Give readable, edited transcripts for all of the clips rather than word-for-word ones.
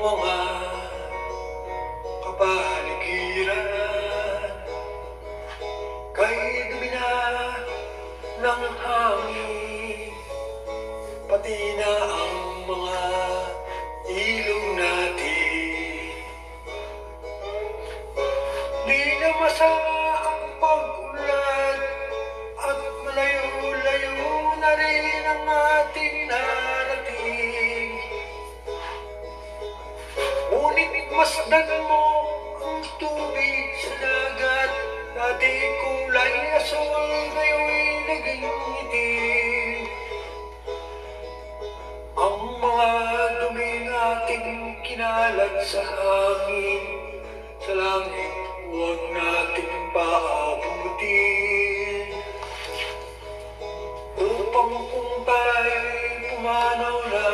mga kapaligiran, kay dumi na ng hangin, pati na ang mga ilong natin. Di na masama ang pag-ulan at malayo-layo na rin ang ating narating. Ngunit masdan mo ang tubig sa dagat, dati kulay asul, ngayon'y naging itim. Ang mga duming ating kinalat sa hangin, sa langit huwag nating paabutin. Upang kung tayo'y pumanaw na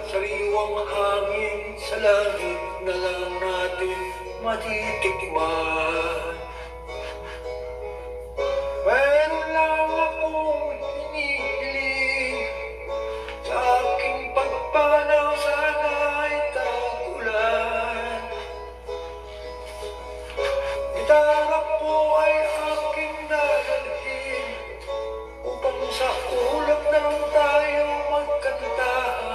sariwang hangin, sa langit na lang natin matitikman. Meron lang akong hinihiling, sa aking pagpanaw sana'y tag-ulan. Gitara ko ay aking dadalhin, upang sa ulap na lang tayo magkantahan.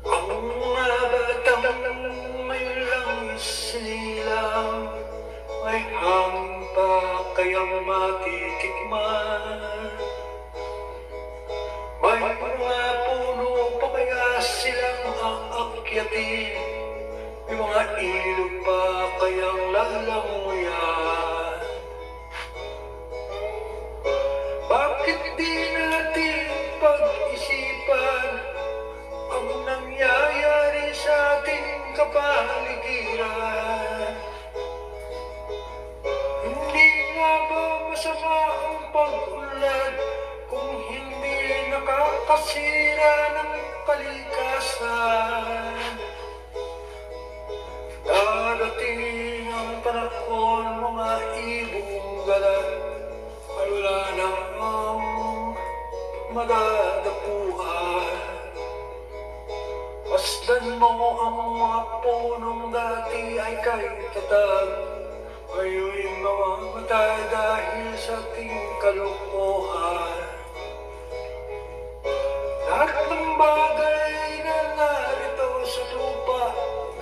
Ang mga batang ngayon lang sinilang, may hangin pa kayang matitikman. May mga puno pa kaya silang aakyatin, may mga ilog pa kayang lalanguyan. Bakit di natin pag-isipan ang nangyayari sa ating kapaligiran? Hindi nga ba masama ang pag-ulan kung hindi nakakasira ng kalikasan? Darating ang panahon, mga ibong galan ay wala nang madadapuan. Masdan mo ang mga punong dati ay kahit tatag, ngayon'y mamamatay dahil sa ating kalokohan. Lahat ng bagay na narito sa lupa,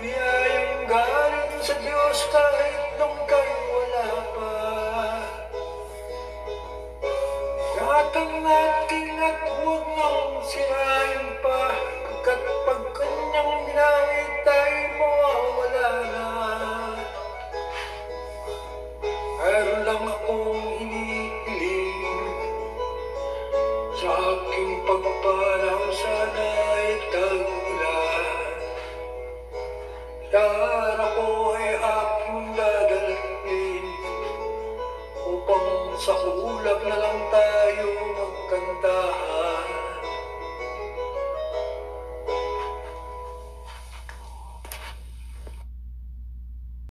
biyayang galing sa Diyos kahit nung kayo wala pa. Ingatan natin at huwag nang sirain pa, pagkat pag kanyang binawi tayo mawawala na. Meron lang akong hinihiling, sa aking pagpanaw sana'y tag-ulan. Gitara ko ay aking dadalhin, upang sa ulap na lang tayo magkanta.